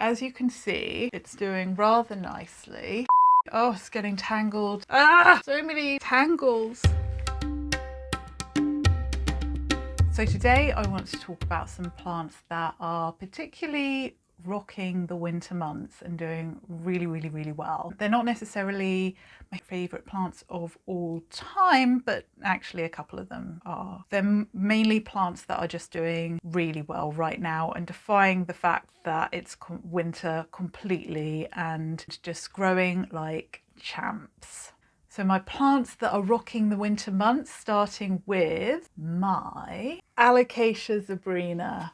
as you can see, it's doing rather nicely. Oh, it's getting tangled. Ah, so many tangles. So today I want to talk about some plants that are particularly rocking the winter months and doing really well. They're not necessarily my favourite plants of all time, but actually a couple of them are. They're mainly plants that are just doing really well right now and defying the fact that it's winter completely and just growing like champs. So my plants that are rocking the winter months, starting with my Alocasia zebrina.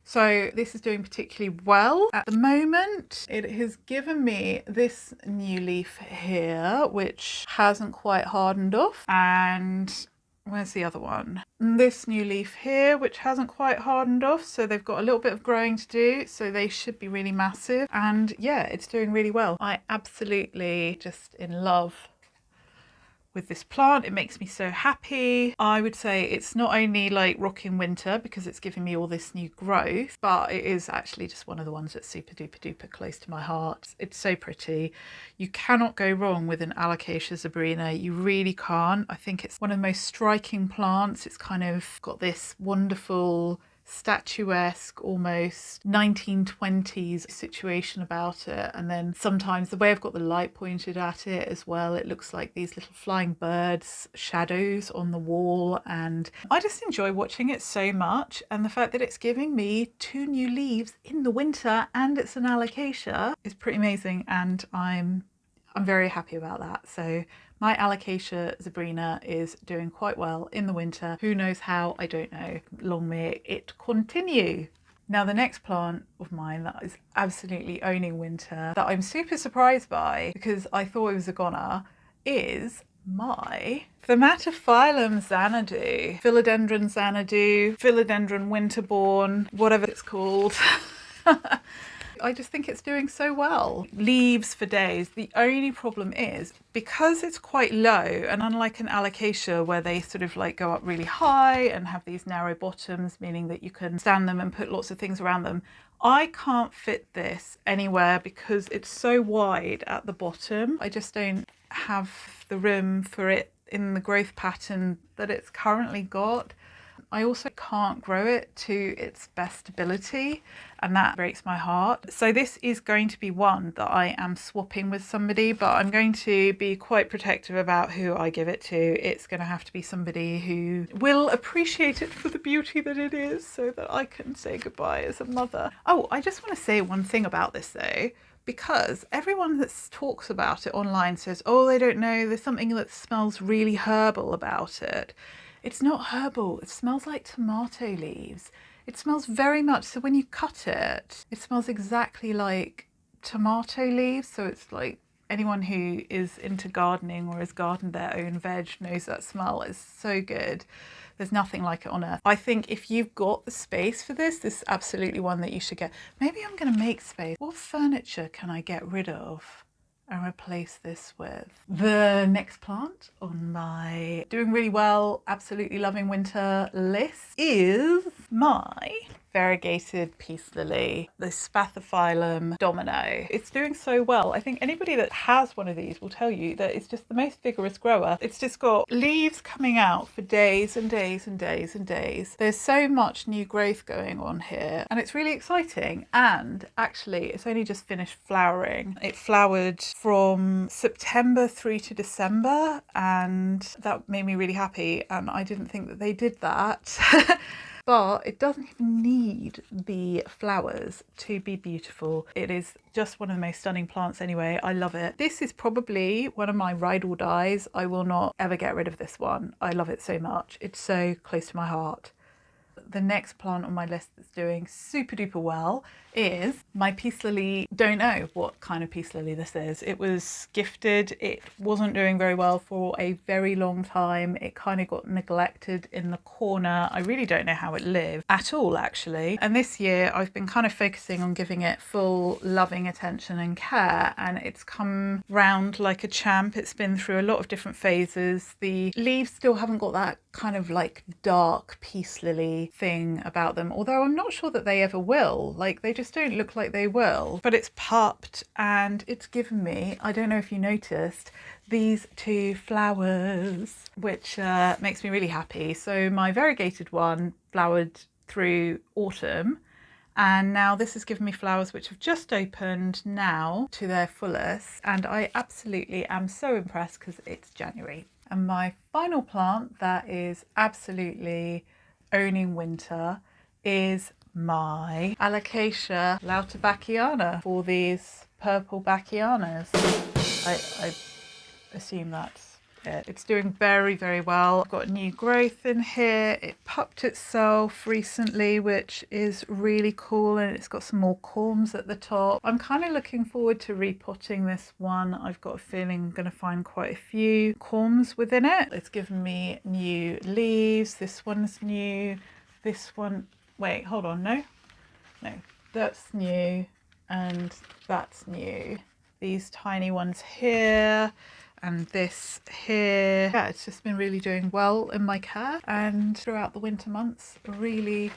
So this is doing particularly well at the moment. It has given me this new leaf here, which hasn't quite hardened off. And where's the other one? This new leaf here, which hasn't quite hardened off. So they've got a little bit of growing to do. So they should be really massive. And yeah, it's doing really well. I absolutely just in love with this plant. It makes me so happy. I would say it's not only like rocking winter because it's giving me all this new growth, but it is actually just one of the ones that's super duper close to my heart. It's so pretty. You cannot go wrong with an Alocasia zebrina. You really can't. I think it's one of the most striking plants. It's kind of got this wonderful statuesque, almost 1920s situation about it. And then sometimes the way I've got the light pointed at it as well, it looks like these little flying birds shadows on the wall, and I just enjoy watching it so much. And the fact that it's giving me 2 new leaves in the winter and it's an alocasia is pretty amazing, and I'm very happy about that. So my Alocasia zebrina is doing quite well in the winter. Who knows how? I don't know. Long may it continue. Now the next plant of mine that is absolutely owning winter, that I'm super surprised by because I thought it was a goner, is my Thaumatiphyllum xanadu. Philodendron xanadu, Philodendron winterborn, whatever it's called. I just think it's doing so well. Leaves for days. The only problem is because it's quite low, and unlike an alocasia where they sort of like go up really high and have these narrow bottoms, meaning that you can stand them and put lots of things around them, I can't fit this anywhere because it's so wide at the bottom. I just don't have the room for it in the growth pattern that it's currently got. I also can't grow it to its best ability, and that breaks my heart. So this is going to be one that I am swapping with somebody, but I'm going to be quite protective about who I give it to. It's going to have to be somebody who will appreciate it for the beauty that it is, so that I can say goodbye as a mother. Oh, I just want to say one thing about this though, because everyone that talks about it online says, oh, they don't know, there's something that smells really herbal about it. It's not herbal, it smells like tomato leaves. It smells very much, so when you cut it, it smells exactly like tomato leaves. So it's like anyone who is into gardening or has gardened their own veg knows that smell is so good. There's nothing like it on earth. I think if you've got the space for this, this is absolutely one that you should get. Maybe I'm going to make space. What furniture can I get rid of and replace this with? The next plant on my doing really well, absolutely loving winter list is my variegated peace lily, the Spathiphyllum domino. It's doing so well. I think anybody that has one of these will tell you that it's just the most vigorous grower. It's just got leaves coming out for days and days and days and days. There's so much new growth going on here and it's really exciting. And actually it's only just finished flowering. It flowered from September through to December, and that made me really happy, and I didn't think that they did that. But it doesn't even need the flowers to be beautiful. It is just one of the most stunning plants anyway. I love it. This is probably one of my ride or dies. I will not ever get rid of this one. I love it so much. It's so close to my heart. The next plant on my list that's doing super duper well is my peace lily. Don't know what kind of peace lily this is. It was gifted. It wasn't doing very well for a very long time. It kind of got neglected in the corner. I really don't know how it lived at all, actually. And this year I've been kind of focusing on giving it full loving attention and care, and it's come round like a champ. It's been through a lot of different phases. The leaves still haven't got that kind of like dark peace lily thing about them, although I'm not sure that they ever will. Like, they just don't look like they will. But it's popped and it's given me, I don't know if you noticed, these two flowers, which makes me really happy. So my variegated one flowered through autumn, and now this has given me flowers which have just opened now to their fullest, and I absolutely am so impressed because it's January. And my final plant that is absolutely owning winter is my Alocasia Lautabakiana for these purple bachianas. I assume that's it. It's doing very, very well. I've got new growth in here. It popped itself recently, which is really cool, and it's got some more corms at the top. I'm kind of looking forward to repotting this one. I've got a feeling I'm going to find quite a few corms within it. It's given me new leaves. This one's new. This one, wait, hold on, no, that's new, and that's new. These tiny ones here, and this here. Yeah, it's just been really doing well in my care, and throughout the winter months, really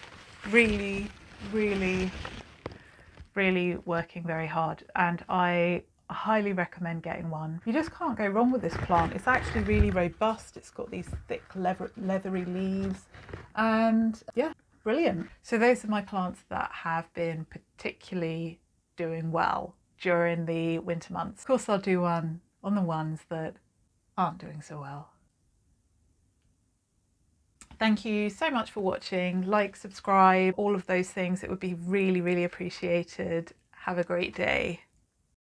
working very hard, and I highly recommend getting one. You just can't go wrong with this plant. It's actually really robust. It's got these thick leathery leaves, and yeah, brilliant. So those are my plants that have been particularly doing well during the winter months. Of course, I'll do one on the ones that aren't doing so well. Thank you so much for watching. Like, subscribe, all of those things. It would be really, really appreciated. Have a great day.